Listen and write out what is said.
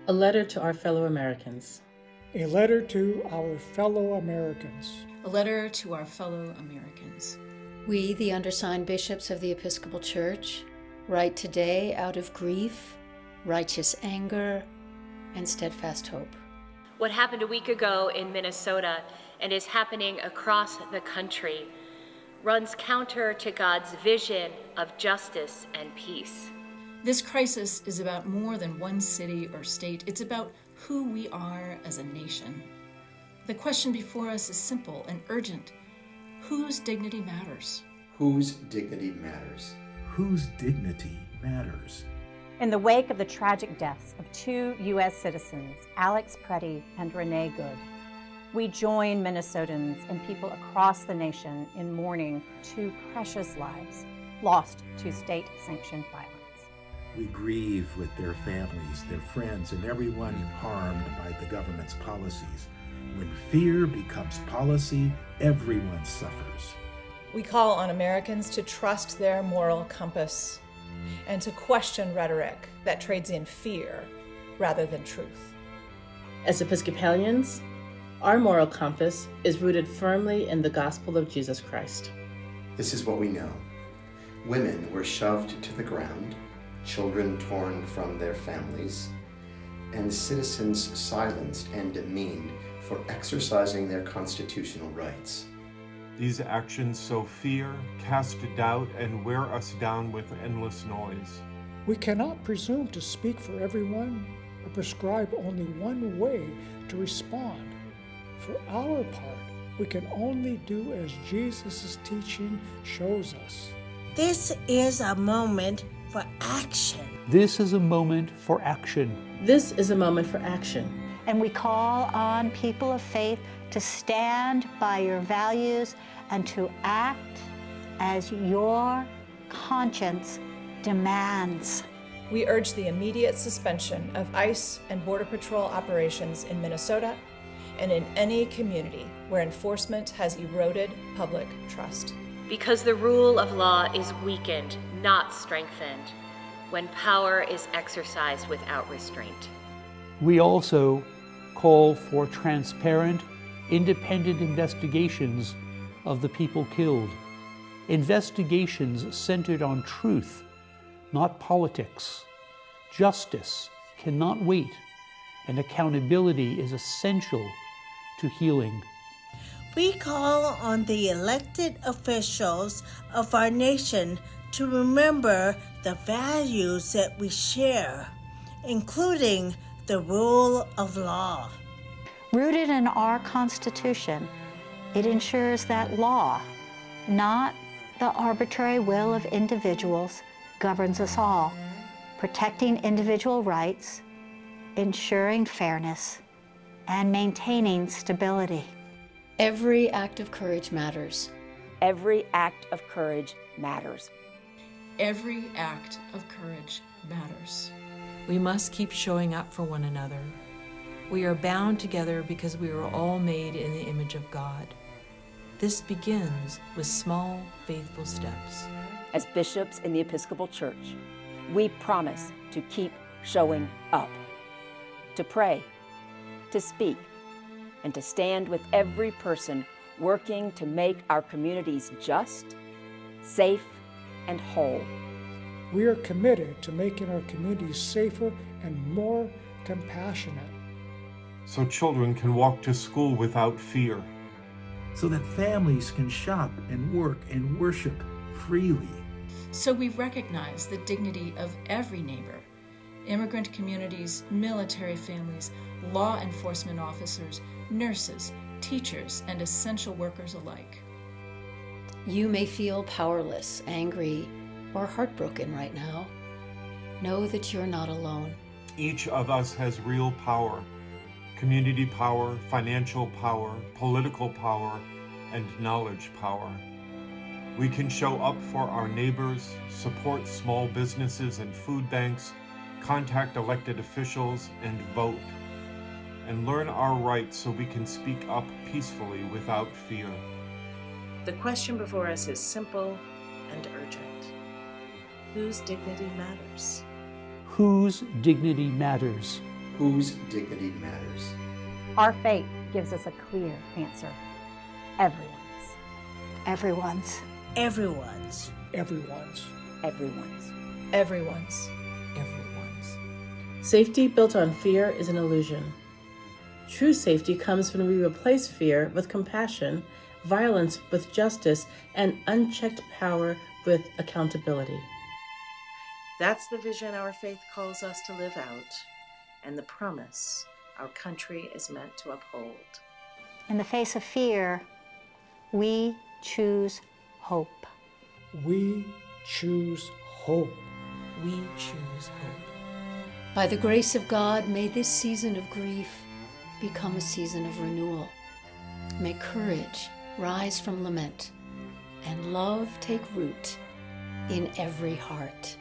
A letter to our fellow Americans. A letter to our fellow Americans. A letter to our fellow Americans. We, the undersigned bishops of the Episcopal Church, write today out of grief, righteous anger, and steadfast hope. What happened a week ago in Minnesota and is happening across the country runs counter to God's vision of justice and peace. This crisis is about more than one city or state. It's about who we are as a nation. The question before us is simple and urgent. Whose dignity matters? Whose dignity matters? Whose dignity matters? In the wake of the tragic deaths of 2 U.S. citizens, Alex Preddy and Renee Good, we join Minnesotans and people across the nation in mourning 2 precious lives lost to state-sanctioned violence. We grieve with their families, their friends, and everyone harmed by the government's policies. When fear becomes policy, everyone suffers. We call on Americans to trust their moral compass and to question rhetoric that trades in fear rather than truth. As Episcopalians, our moral compass is rooted firmly in the gospel of Jesus Christ. This is what we know. Women were shoved to the ground, children torn from their families, and citizens silenced and demeaned for exercising their constitutional rights. These actions sow fear, cast doubt, and wear us down with endless noise. We cannot presume to speak for everyone or prescribe only one way to respond. For our part, we can only do as Jesus' teaching shows us. This is a moment for action. This is a moment for action. This is a moment for action. And we call on people of faith to stand by your values and to act as your conscience demands. We urge the immediate suspension of ICE and Border Patrol operations in Minnesota and in any community where enforcement has eroded public trust. Because the rule of law is weakened, not strengthened, when power is exercised without restraint. We also call for transparent, independent investigations of the people killed. Investigations centered on truth, not politics. Justice cannot wait, and accountability is essential to healing. We call on the elected officials of our nation to remember the values that we share, including the rule of law. Rooted in our Constitution, it ensures that law, not the arbitrary will of individuals, governs us all, protecting individual rights, ensuring fairness, and maintaining stability. Every act of courage matters. Every act of courage matters. Every act of courage matters. We must keep showing up for one another. We are bound together because we are all made in the image of God. This begins with small, faithful steps. As bishops in the Episcopal Church, we promise to keep showing up, to pray, to speak, and to stand with every person working to make our communities just, safe, and whole. We are committed to making our communities safer and more compassionate. So children can walk to school without fear. So that families can shop and work and worship freely. So we recognize the dignity of every neighbor, immigrant communities, military families, law enforcement officers, nurses, teachers, and essential workers alike. You may feel powerless, angry, or heartbroken right now. Know that you're not alone. Each of us has real power. Community power, financial power, political power, and knowledge power. We can show up for our neighbors, support small businesses and food banks, contact elected officials, and vote. And learn our rights so we can speak up peacefully without fear. The question before us is simple and urgent. Whose dignity matters? Whose dignity matters? whose dignity matters. Our faith gives us a clear answer. Everyone's. Everyone's. Everyone's. Everyone's. Everyone's. Safety built on fear is an illusion. True safety comes when we replace fear with compassion, violence with justice, and unchecked power with accountability. That's the vision our faith calls us to live out, and the promise our country is meant to uphold. In the face of fear, we choose hope. We choose hope. We choose hope. By the grace of God, may this season of grief become a season of renewal. May courage rise from lament and love take root in every heart.